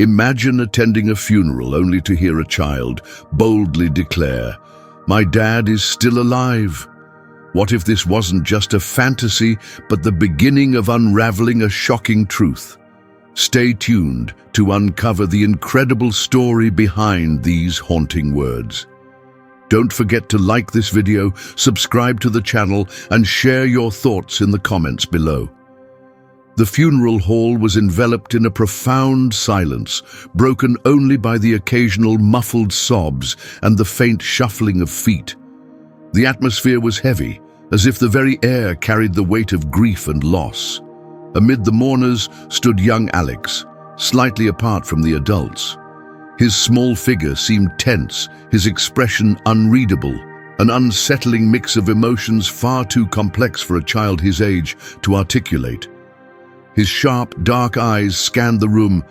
Imagine attending a funeral only to hear a child boldly declare, "My dad is still alive." What if this wasn't just a fantasy, but the beginning of unraveling a shocking truth? Stay tuned to uncover the incredible story behind these haunting words. Don't forget to like this video, subscribe to the channel, and share your thoughts in the comments below. The funeral hall was enveloped in a profound silence, broken only by the occasional muffled sobs and the faint shuffling of feet. The atmosphere was heavy, as if the very air carried the weight of grief and loss. Amid the mourners stood young Alex, slightly apart from the adults. His small figure seemed tense, his expression unreadable, an unsettling mix of emotions far too complex for a child his age to articulate. His sharp, dark eyes scanned the room,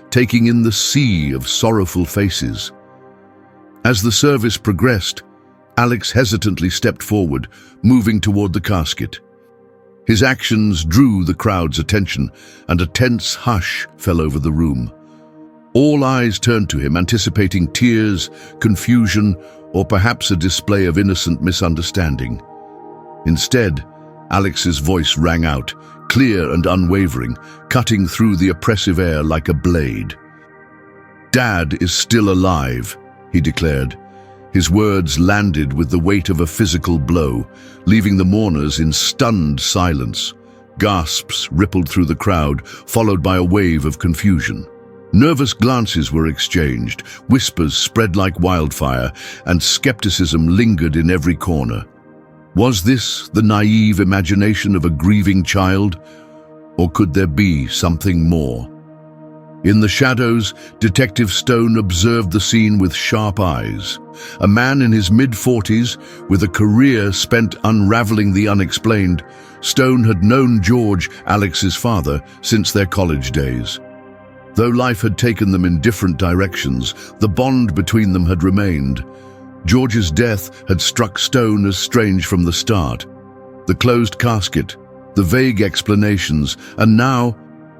taking in the sea of sorrowful faces. As the service progressed, Alex hesitantly stepped forward, moving toward the casket. His actions drew the crowd's attention, and a tense hush fell over the room. All eyes turned to him, anticipating tears, confusion, or perhaps a display of innocent misunderstanding. Instead, Alex's voice rang out, clear and unwavering, cutting through the oppressive air like a blade. "Dad is still alive," he declared. His words landed with the weight of a physical blow, leaving the mourners in stunned silence. Gasps rippled through the crowd, followed by a wave of confusion. Nervous glances were exchanged, whispers spread like wildfire, and skepticism lingered in every corner. Was this the naive imagination of a grieving child, or could there be something more? In the shadows, Detective Stone observed the scene with sharp eyes. A man in his mid-40s, with a career spent unraveling the unexplained, Stone had known George, Alex's father, since their college days. Though life had taken them in different directions, the bond between them had remained. George's death had struck Stone as strange from the start. The closed casket, the vague explanations, and now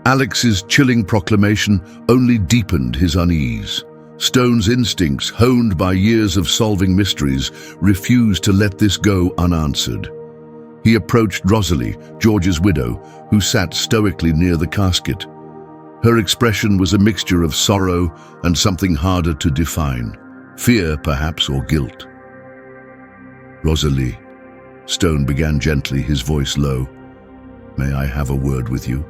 Alex's chilling proclamation only deepened his unease. Stone's instincts, honed by years of solving mysteries, refused to let this go unanswered. He approached Rosalie, George's widow, who sat stoically near the casket. Her expression was a mixture of sorrow and something harder to define. Fear, perhaps, or guilt. "Rosalie," Stone began gently, his voice low, "may I have a word with you?"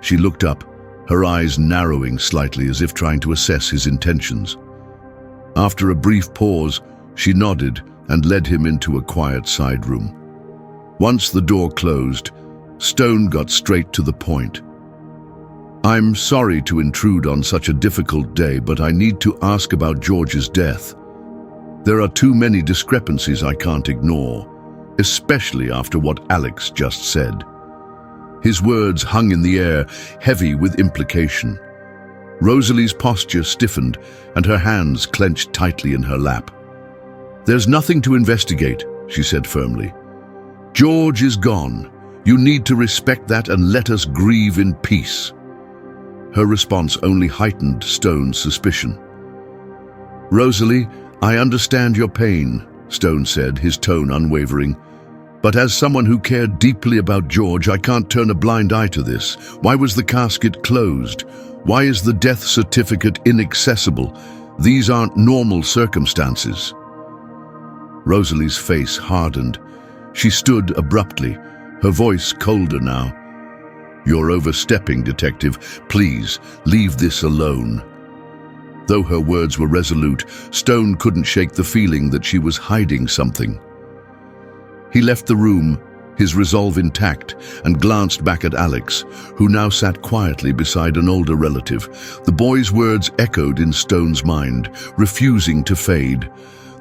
She looked up, her eyes narrowing slightly as if trying to assess his intentions. After a brief pause, she nodded and led him into a quiet side room. Once the door closed, Stone got straight to the point. "I'm sorry to intrude on such a difficult day, but I need to ask about George's death. There are too many discrepancies I can't ignore, especially after what Alex just said." His words hung in the air, heavy with implication. Rosalie's posture stiffened, and her hands clenched tightly in her lap. "There's nothing to investigate," she said firmly. "George is gone. You need to respect that and let us grieve in peace." Her response only heightened Stone's suspicion. "Rosalie, I understand your pain," Stone said, his tone unwavering. "But as someone who cared deeply about George, I can't turn a blind eye to this. Why was the casket closed? Why is the death certificate inaccessible? These aren't normal circumstances." Rosalie's face hardened. She stood abruptly, her voice colder now. "You're overstepping, Detective. Please, leave this alone." Though her words were resolute, Stone couldn't shake the feeling that she was hiding something. He left the room, his resolve intact, and glanced back at Alex, who now sat quietly beside an older relative. The boy's words echoed in Stone's mind, refusing to fade.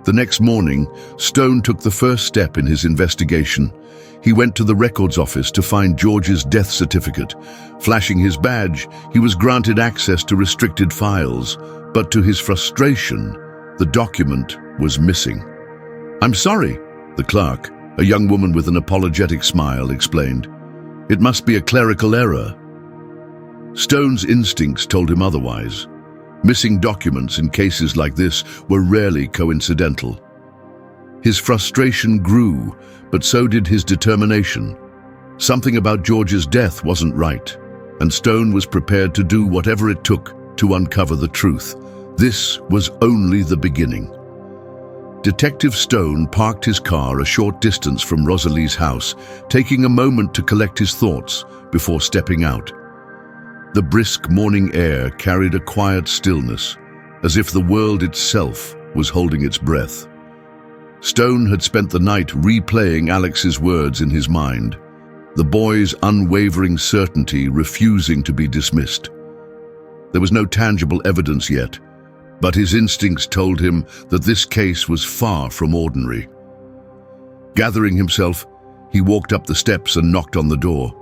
The next morning, Stone took the first step in his investigation. He went to the records office to find George's death certificate. Flashing his badge, he was granted access to restricted files, but to his frustration, the document was missing. "I'm sorry," the clerk, a young woman with an apologetic smile, explained. "It must be a clerical error." Stone's instincts told him otherwise. Missing documents in cases like this were rarely coincidental. His frustration grew, but so did his determination. Something about George's death wasn't right, and Stone was prepared to do whatever it took to uncover the truth. This was only the beginning. Detective Stone parked his car a short distance from Rosalie's house, taking a moment to collect his thoughts before stepping out. The brisk morning air carried a quiet stillness, as if the world itself was holding its breath. Stone had spent the night replaying Alex's words in his mind, the boy's unwavering certainty refusing to be dismissed. There was no tangible evidence yet, but his instincts told him that this case was far from ordinary. Gathering himself, he walked up the steps and knocked on the door.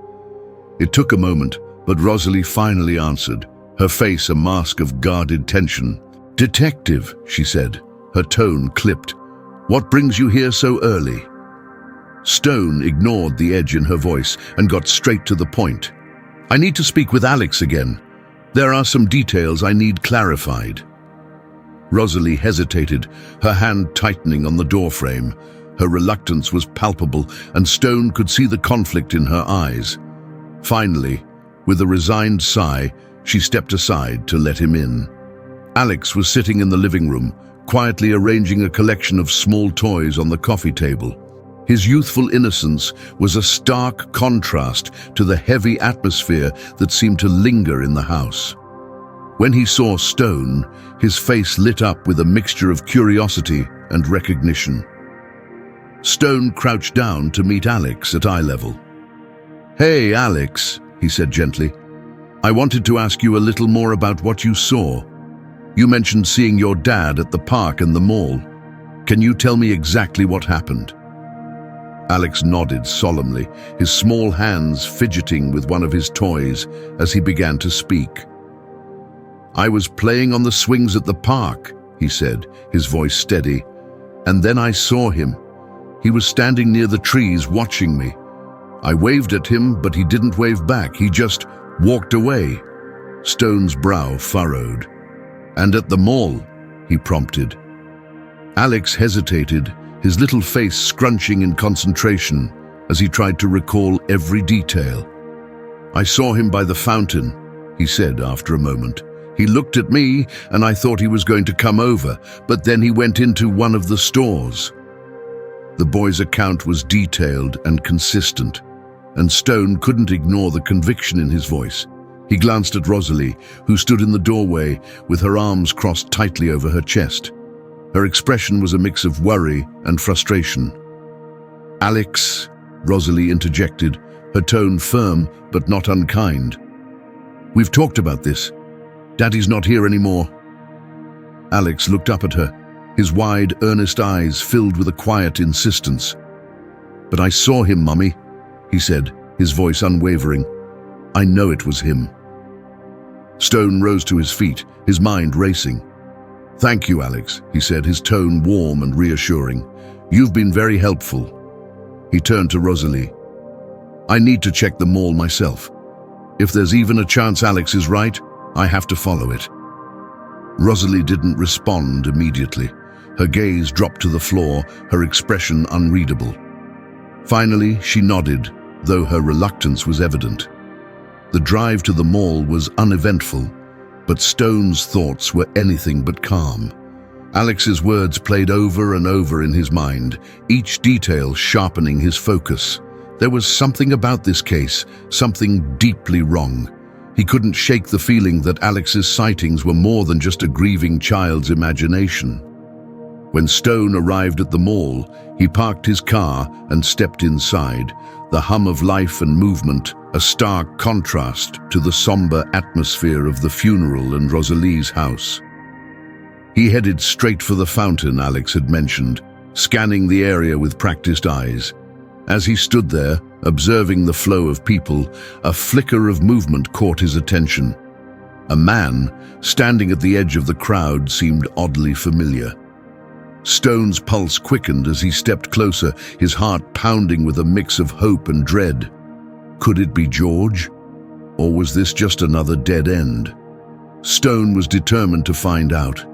It took a moment, but Rosalie finally answered, her face a mask of guarded tension. "Detective," she said, her tone clipped. "What brings you here so early?" Stone ignored the edge in her voice and got straight to the point. "I need to speak with Alex again. There are some details I need clarified." Rosalie hesitated, her hand tightening on the doorframe. Her reluctance was palpable, and Stone could see the conflict in her eyes. Finally, with a resigned sigh, she stepped aside to let him in. Alex was sitting in the living room, quietly arranging a collection of small toys on the coffee table. His youthful innocence was a stark contrast to the heavy atmosphere that seemed to linger in the house. When he saw Stone, his face lit up with a mixture of curiosity and recognition. Stone crouched down to meet Alex at eye level. "Hey, Alex," he said gently. "I wanted to ask you a little more about what you saw. You mentioned seeing your dad at the park and the mall. Can you tell me exactly what happened?" Alex nodded solemnly, his small hands fidgeting with one of his toys as he began to speak. "I was playing on the swings at the park," he said, his voice steady, "and then I saw him. He was standing near the trees watching me. I waved at him, but he didn't wave back. He just walked away." Stone's brow furrowed. "And at the mall?" he prompted. Alex hesitated, his little face scrunching in concentration as he tried to recall every detail. "I saw him by the fountain," he said after a moment. "He looked at me and I thought he was going to come over, but then he went into one of the stores." The boy's account was detailed and consistent, and Stone couldn't ignore the conviction in his voice. He glanced at Rosalie, who stood in the doorway with her arms crossed tightly over her chest. Her expression was a mix of worry and frustration. "Alex," Rosalie interjected, her tone firm but not unkind. "We've talked about this. Daddy's not here anymore." Alex looked up at her, his wide, earnest eyes filled with a quiet insistence. "But I saw him, Mummy," he said, his voice unwavering. "I know it was him." Stone rose to his feet, his mind racing. "Thank you, Alex," he said, his tone warm and reassuring. "You've been very helpful." He turned to Rosalie. "I need to check the mall myself. If there's even a chance Alex is right, I have to follow it." Rosalie didn't respond immediately. Her gaze dropped to the floor, her expression unreadable. Finally, she nodded, though her reluctance was evident. The drive to the mall was uneventful, but Stone's thoughts were anything but calm. Alex's words played over and over in his mind, each detail sharpening his focus. There was something about this case, something deeply wrong. He couldn't shake the feeling that Alex's sightings were more than just a grieving child's imagination. When Stone arrived at the mall, he parked his car and stepped inside, the hum of life and movement, a stark contrast to the somber atmosphere of the funeral and Rosalie's house. He headed straight for the fountain Alex had mentioned, scanning the area with practiced eyes. As he stood there, observing the flow of people, a flicker of movement caught his attention. A man, standing at the edge of the crowd, seemed oddly familiar. Stone's pulse quickened as he stepped closer, his heart pounding with a mix of hope and dread. Could it be George? Or was this just another dead end? Stone was determined to find out.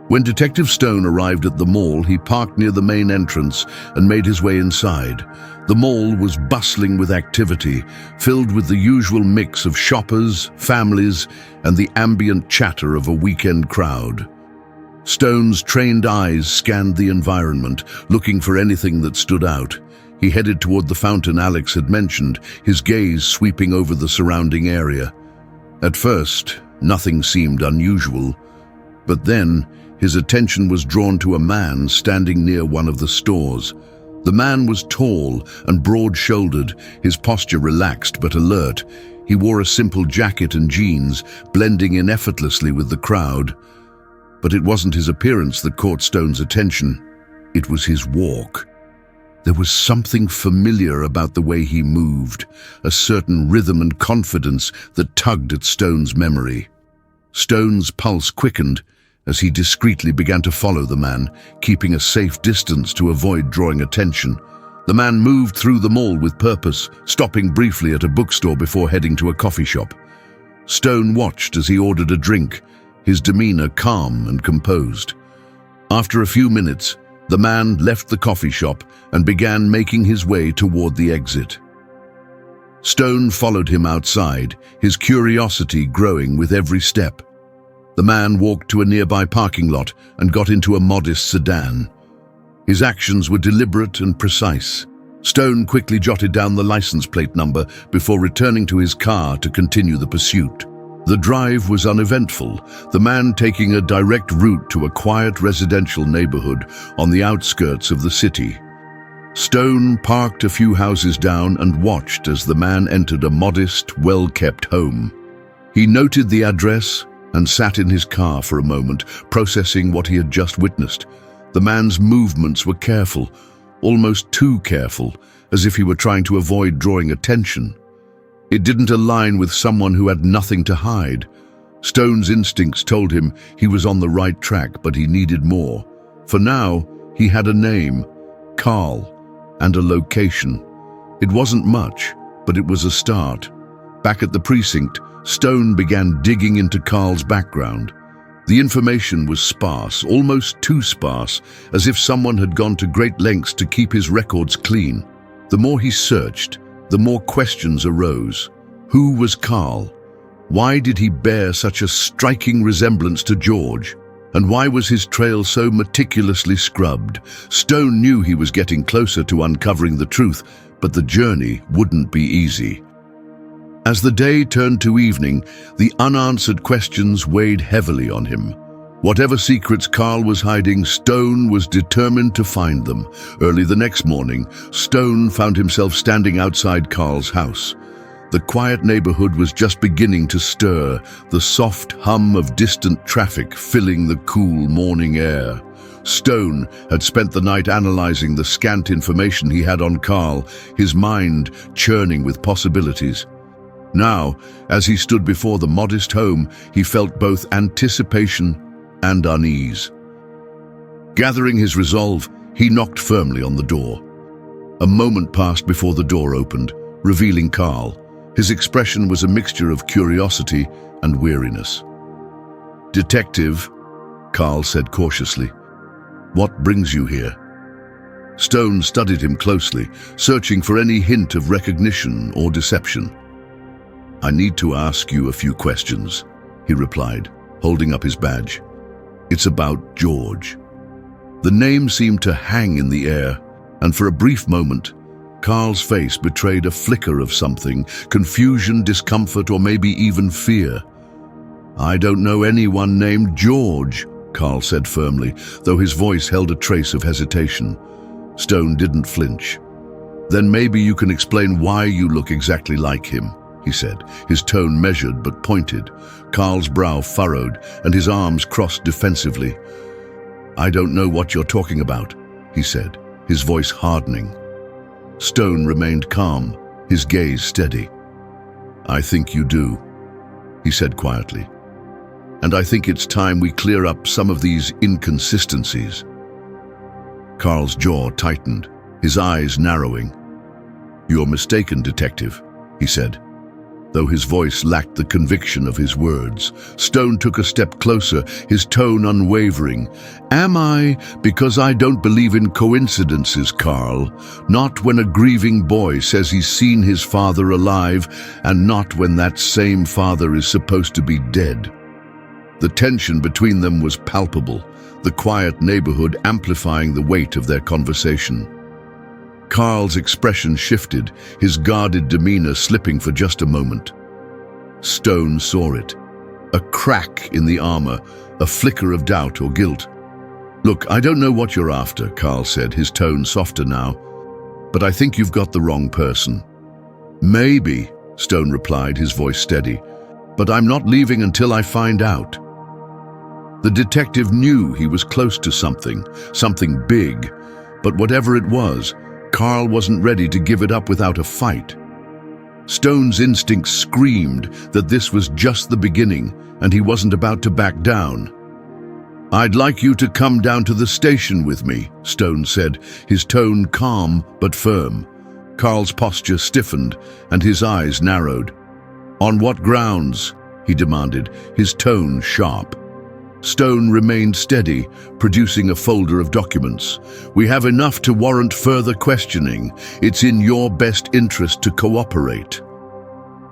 When Detective Stone arrived at the mall, he parked near the main entrance and made his way inside. The mall was bustling with activity, filled with the usual mix of shoppers, families, and the ambient chatter of a weekend crowd. Stone's trained eyes scanned the environment, looking for anything that stood out. He headed toward the fountain Alex had mentioned, his gaze sweeping over the surrounding area. At first, nothing seemed unusual, but then his attention was drawn to a man standing near one of the stores. The man was tall and broad-shouldered, his posture relaxed but alert. He wore a simple jacket and jeans, blending in effortlessly with the crowd. But it wasn't his appearance that caught Stone's attention. It was his walk. There was something familiar about the way he moved, a certain rhythm and confidence that tugged at Stone's memory. Stone's pulse quickened as he discreetly began to follow the man, keeping a safe distance to avoid drawing attention. The man moved through the mall with purpose, stopping briefly at a bookstore before heading to a coffee shop. Stone watched as he ordered a drink, his demeanor calm and composed. After a few minutes, the man left the coffee shop and began making his way toward the exit. Stone followed him outside, his curiosity growing with every step. The man walked to a nearby parking lot and got into a modest sedan. His actions were deliberate and precise. Stone quickly jotted down the license plate number before returning to his car to continue the pursuit. The drive was uneventful, the man taking a direct route to a quiet residential neighborhood on the outskirts of the city. Stone parked a few houses down and watched as the man entered a modest, well-kept home. He noted the address and sat in his car for a moment, processing what he had just witnessed. The man's movements were careful, almost too careful, as if he were trying to avoid drawing attention. It didn't align with someone who had nothing to hide. Stone's instincts told him he was on the right track, but he needed more. For now, he had a name, Carl, and a location. It wasn't much, but it was a start. Back at the precinct, Stone began digging into Carl's background. The information was sparse, almost too sparse, as if someone had gone to great lengths to keep his records clean. The more he searched, the more questions arose. Who was Carl? Why did he bear such a striking resemblance to George? And why was his trail so meticulously scrubbed? Stone knew he was getting closer to uncovering the truth, but the journey wouldn't be easy. As the day turned to evening, the unanswered questions weighed heavily on him. Whatever secrets Carl was hiding, Stone was determined to find them. Early the next morning, Stone found himself standing outside Carl's house. The quiet neighborhood was just beginning to stir, the soft hum of distant traffic filling the cool morning air. Stone had spent the night analyzing the scant information he had on Carl, his mind churning with possibilities. Now, as he stood before the modest home, he felt both anticipation and unease. Gathering his resolve, he knocked firmly on the door. A moment passed before the door opened, revealing Carl. His expression was a mixture of curiosity and weariness. "Detective," Carl said cautiously, "what brings you here?" Stone studied him closely, searching for any hint of recognition or deception. "I need to ask you a few questions," he replied, holding up his badge. "It's about George." The name seemed to hang in the air, and for a brief moment, Carl's face betrayed a flicker of something, confusion, discomfort, or maybe even fear. "I don't know anyone named George," Carl said firmly, though his voice held a trace of hesitation. Stone didn't flinch. "Then maybe you can explain why you look exactly like him," he said, his tone measured but pointed. Carl's brow furrowed and his arms crossed defensively. "I don't know what you're talking about," he said, his voice hardening. Stone remained calm, his gaze steady. "I think you do," he said quietly. "And I think it's time we clear up some of these inconsistencies." Carl's jaw tightened, his eyes narrowing. "You're mistaken, detective," he said. though his voice lacked the conviction of his words. Stone took a step closer, his tone unwavering. Am I? Because I don't believe in coincidences, Carl. Not when a grieving boy says he's seen his father alive, and not when that same father is supposed to be dead. The tension between them was palpable, the quiet neighborhood amplifying the weight of their conversation. Carl's expression shifted, his guarded demeanor slipping for just a moment. Stone saw it. A crack in the armor, a flicker of doubt or guilt. Look, I don't know what you're after, Carl said, his tone softer now, but I think you've got the wrong person. Maybe, Stone replied, his voice steady, but I'm not leaving until I find out. The detective knew he was close to something big, but whatever it was, Carl wasn't ready to give it up without a fight. Stone's instincts screamed that this was just the beginning, and he wasn't about to back down. I'd like you to come down to the station with me, Stone said, his tone calm but firm. Carl's posture stiffened, and his eyes narrowed. On what grounds? He demanded, his tone sharp. Stone remained steady, producing a folder of documents. We have enough to warrant further questioning. It's in your best interest to cooperate.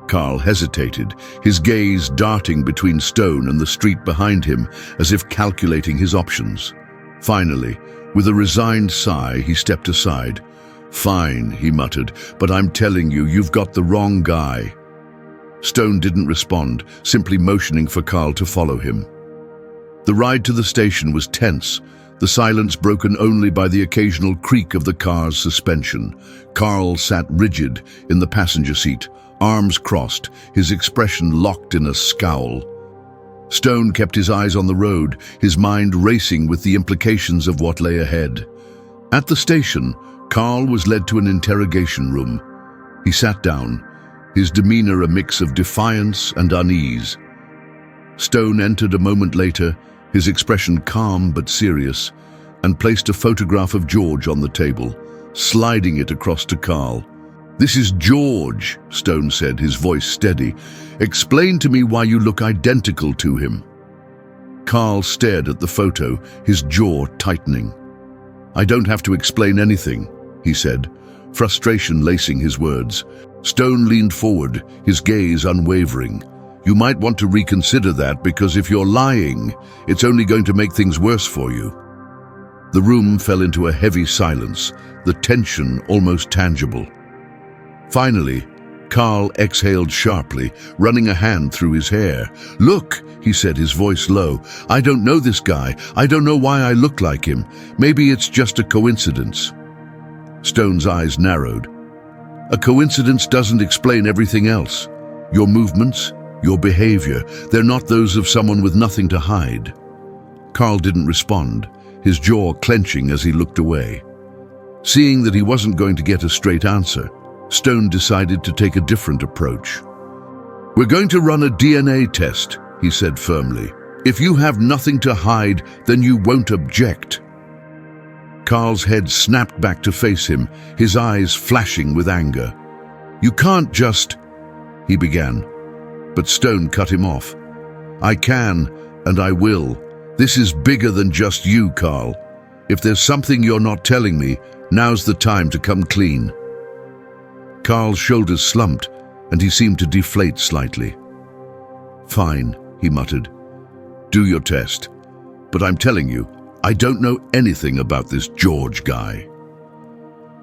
Carl hesitated, his gaze darting between Stone and the street behind him, as if calculating his options. Finally, with a resigned sigh, he stepped aside. Fine, he muttered, but I'm telling you, you've got the wrong guy. Stone didn't respond, simply motioning for Carl to follow him. The ride to the station was tense, the silence broken only by the occasional creak of the car's suspension. Carl sat rigid in the passenger seat, arms crossed, his expression locked in a scowl. Stone kept his eyes on the road, his mind racing with the implications of what lay ahead. At the station, Carl was led to an interrogation room. He sat down, his demeanor a mix of defiance and unease. Stone entered a moment later, his expression calm but serious, and placed a photograph of George on the table, sliding it across to Carl. This is George, Stone said, his voice steady. Explain to me why you look identical to him. Carl stared at the photo, his jaw tightening. I don't have to explain anything, he said, frustration lacing his words. Stone leaned forward, his gaze unwavering. You might want to reconsider that, because if you're lying, it's only going to make things worse for you. The room fell into a heavy silence, the tension almost tangible. Finally, Carl exhaled sharply, running a hand through his hair. Look, he said, his voice low. I don't know this guy. I don't know why I look like him. Maybe it's just a coincidence. Stone's eyes narrowed. A coincidence doesn't explain everything else. Your movements, your behavior, they're not those of someone with nothing to hide. Carl didn't respond, his jaw clenching as he looked away. Seeing that he wasn't going to get a straight answer, Stone decided to take a different approach. We're going to run a DNA test, he said firmly. If you have nothing to hide, then you won't object. Carl's head snapped back to face him, his eyes flashing with anger. You can't just... he began. But Stone cut him off. I can, and I will. This is bigger than just you, Carl. If there's something you're not telling me, now's the time to come clean. Carl's shoulders slumped, and he seemed to deflate slightly. Fine, he muttered. Do your test. But I'm telling you, I don't know anything about this George guy.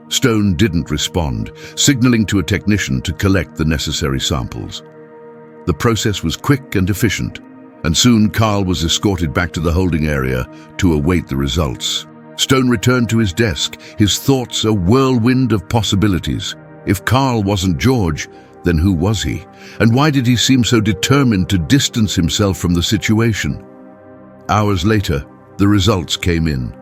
Stone didn't respond, signaling to a technician to collect the necessary samples. The process was quick and efficient, and soon Carl was escorted back to the holding area to await the results. Stone returned to his desk, his thoughts a whirlwind of possibilities. If Carl wasn't George, then who was he? And why did he seem so determined to distance himself from the situation? Hours later, the results came in.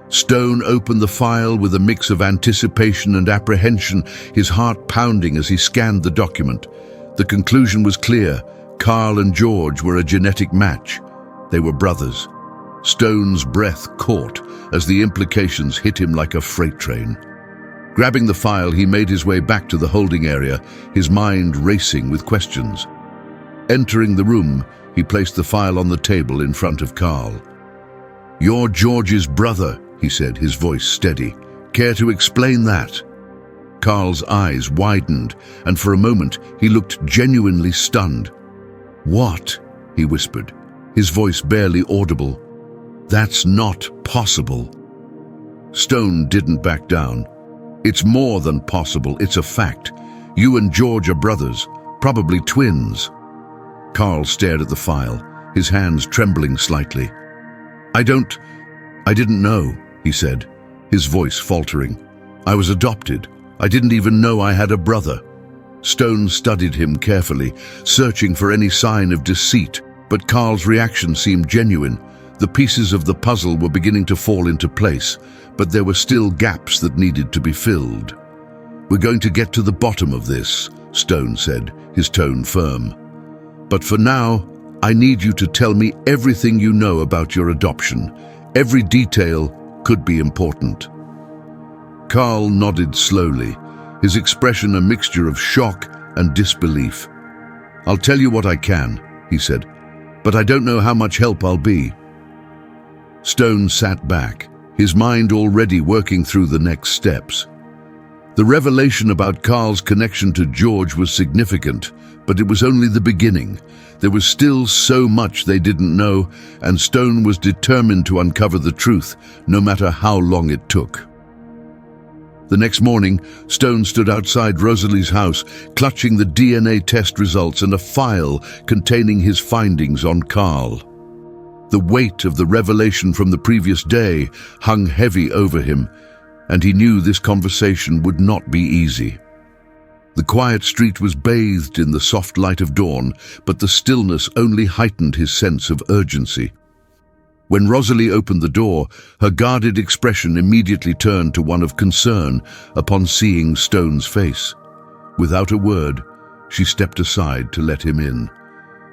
Stone opened the file with a mix of anticipation and apprehension, his heart pounding as he scanned the document. The conclusion was clear. Carl and George were a genetic match. They were brothers. Stone's breath caught as the implications hit him like a freight train. Grabbing the file, he made his way back to the holding area, his mind racing with questions. Entering the room, he placed the file on the table in front of Carl. "You're George's brother," he said, his voice steady. "Care to explain that?" Carl's eyes widened, and for a moment he looked genuinely stunned. "What?" he whispered, his voice barely audible. "That's not possible." Stone didn't back down. "It's more than possible, it's a fact. You and George are brothers, probably twins." Carl stared at the file, his hands trembling slightly. I didn't know," he said, his voice faltering. "I was adopted. I didn't even know I had a brother." Stone studied him carefully, searching for any sign of deceit, but Carl's reaction seemed genuine. The pieces of the puzzle were beginning to fall into place, but there were still gaps that needed to be filled. "We're going to get to the bottom of this," Stone said, his tone firm. "But for now, I need you to tell me everything you know about your adoption. Every detail could be important." Carl nodded slowly, his expression a mixture of shock and disbelief. "I'll tell you what I can," he said, "but I don't know how much help I'll be." Stone sat back, his mind already working through the next steps. The revelation about Carl's connection to George was significant, but it was only the beginning. There was still so much they didn't know, and Stone was determined to uncover the truth, no matter how long it took. The next morning, Stone stood outside Rosalie's house, clutching the DNA test results and a file containing his findings on Carl. The weight of the revelation from the previous day hung heavy over him, and he knew this conversation would not be easy. The quiet street was bathed in the soft light of dawn, but the stillness only heightened his sense of urgency. When Rosalie opened the door, her guarded expression immediately turned to one of concern upon seeing Stone's face. Without a word, she stepped aside to let him in.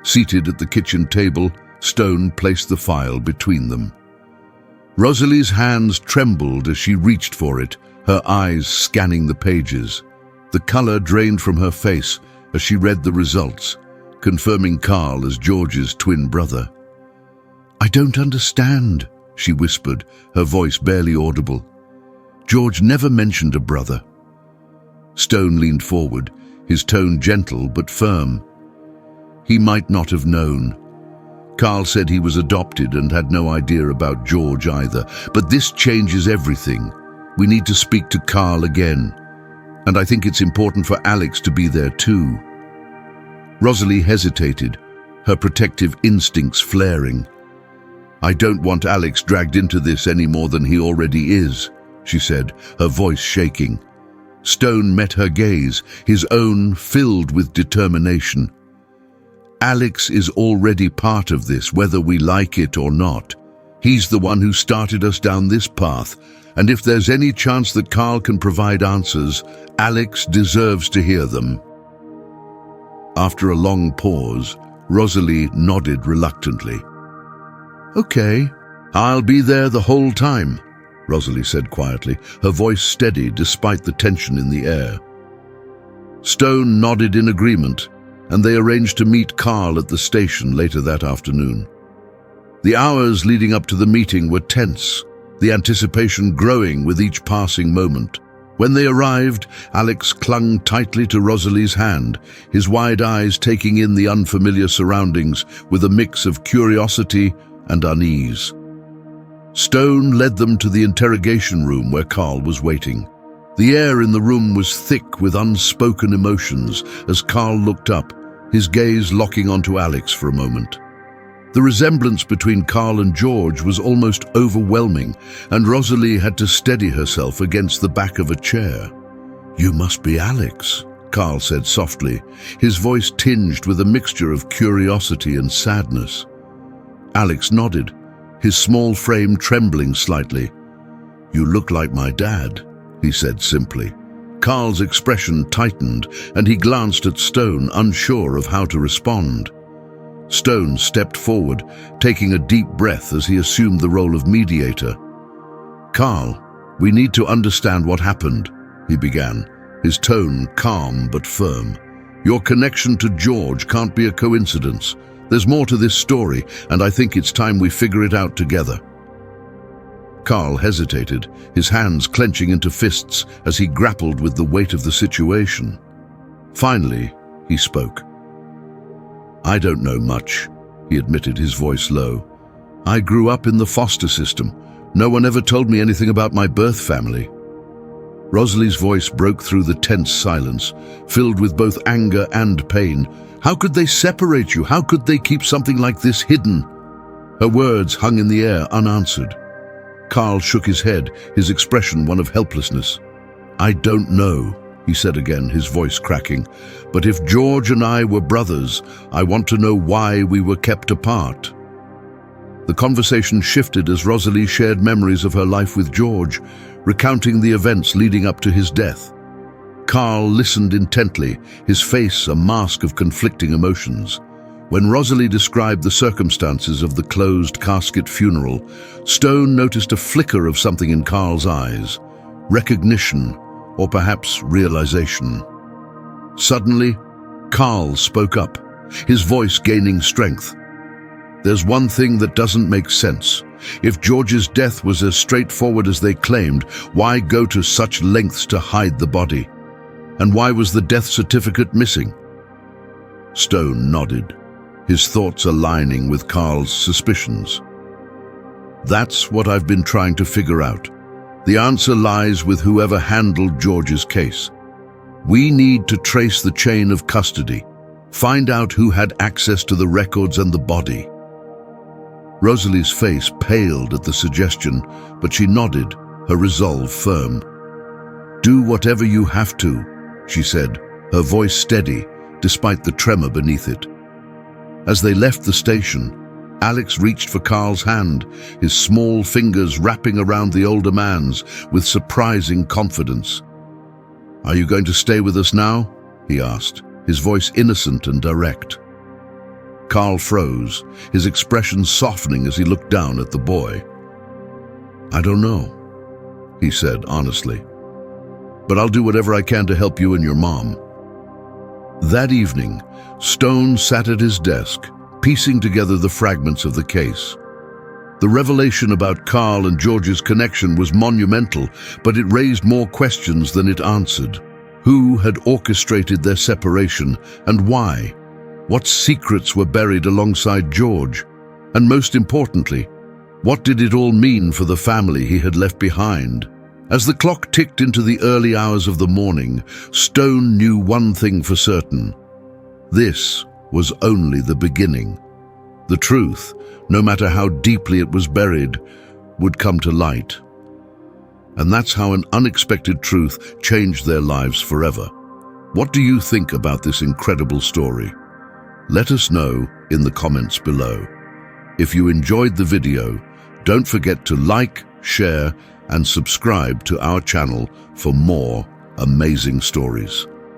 Seated at the kitchen table, Stone placed the file between them. Rosalie's hands trembled as she reached for it, her eyes scanning the pages. The color drained from her face as she read the results, confirming Carl as George's twin brother. "I don't understand," she whispered, her voice barely audible. "George never mentioned a brother." Stone leaned forward, his tone gentle but firm. "He might not have known. Carl said he was adopted and had no idea about George either, but this changes everything. We need to speak to Carl again, and I think it's important for Alex to be there too." Rosalie hesitated, her protective instincts flaring. "I don't want Alex dragged into this any more than he already is," she said, her voice shaking. Stone met her gaze, his own filled with determination. "Alex is already part of this, whether we like it or not. He's the one who started us down this path, and if there's any chance that Carl can provide answers, Alex deserves to hear them." After a long pause, Rosalie nodded reluctantly. "Okay, I'll be there the whole time," Rosalie said quietly, her voice steady despite the tension in the air. Stone nodded in agreement, and they arranged to meet Carl at the station later that afternoon. The hours leading up to the meeting were tense, the anticipation growing with each passing moment. When they arrived, Alex clung tightly to Rosalie's hand, his wide eyes taking in the unfamiliar surroundings with a mix of curiosity and unease. Stone led them to the interrogation room where Carl was waiting. The air in the room was thick with unspoken emotions as Carl looked up, his gaze locking onto Alex for a moment. The resemblance between Carl and George was almost overwhelming, and Rosalie had to steady herself against the back of a chair. "You must be Alex," Carl said softly, his voice tinged with a mixture of curiosity and sadness. Alex nodded, his small frame trembling slightly. "You look like my dad," he said simply. Carl's expression tightened, and he glanced at Stone, unsure of how to respond. Stone stepped forward, taking a deep breath as he assumed the role of mediator. "Carl, we need to understand what happened," he began, his tone calm but firm. "Your connection to George can't be a coincidence. There's more to this story, and I think it's time we figure it out together." Carl hesitated, his hands clenching into fists as he grappled with the weight of the situation. Finally, he spoke. "I don't know much," he admitted, his voice low. "I grew up in the foster system. No one ever told me anything about my birth family." Rosalie's voice broke through the tense silence, filled with both anger and pain. "How could they separate you? How could they keep something like this hidden?" Her words hung in the air, unanswered. Carl shook his head, his expression one of helplessness. "I don't know," he said again, his voice cracking. "But if George and I were brothers, I want to know why we were kept apart." The conversation shifted as Rosalie shared memories of her life with George, recounting the events leading up to his death. Carl listened intently, his face a mask of conflicting emotions. When Rosalie described the circumstances of the closed casket funeral, Stone noticed a flicker of something in Carl's eyes, recognition, or perhaps realization. Suddenly, Carl spoke up, his voice gaining strength. "There's one thing that doesn't make sense. If George's death was as straightforward as they claimed, why go to such lengths to hide the body? And why was the death certificate missing?" Stone nodded, his thoughts aligning with Carl's suspicions. "That's what I've been trying to figure out. The answer lies with whoever handled George's case. We need to trace the chain of custody, find out who had access to the records and the body." Rosalie's face paled at the suggestion, but she nodded, her resolve firm. "Do whatever you have to," she said, her voice steady, despite the tremor beneath it. As they left the station, Alex reached for Carl's hand, his small fingers wrapping around the older man's with surprising confidence. "Are you going to stay with us now?" he asked, his voice innocent and direct. Carl froze, his expression softening as he looked down at the boy. "I don't know," he said honestly, "but I'll do whatever I can to help you and your mom." That evening, Stone sat at his desk, piecing together the fragments of the case. The revelation about Carl and George's connection was monumental, but it raised more questions than it answered. Who had orchestrated their separation, and why? What secrets were buried alongside George? And most importantly, what did it all mean for the family he had left behind? As the clock ticked into the early hours of the morning, Stone knew one thing for certain. This was only the beginning. The truth, no matter how deeply it was buried, would come to light. And that's how an unexpected truth changed their lives forever. What do you think about this incredible story? Let us know in the comments below. If you enjoyed the video, don't forget to like, share, and subscribe to our channel for more amazing stories.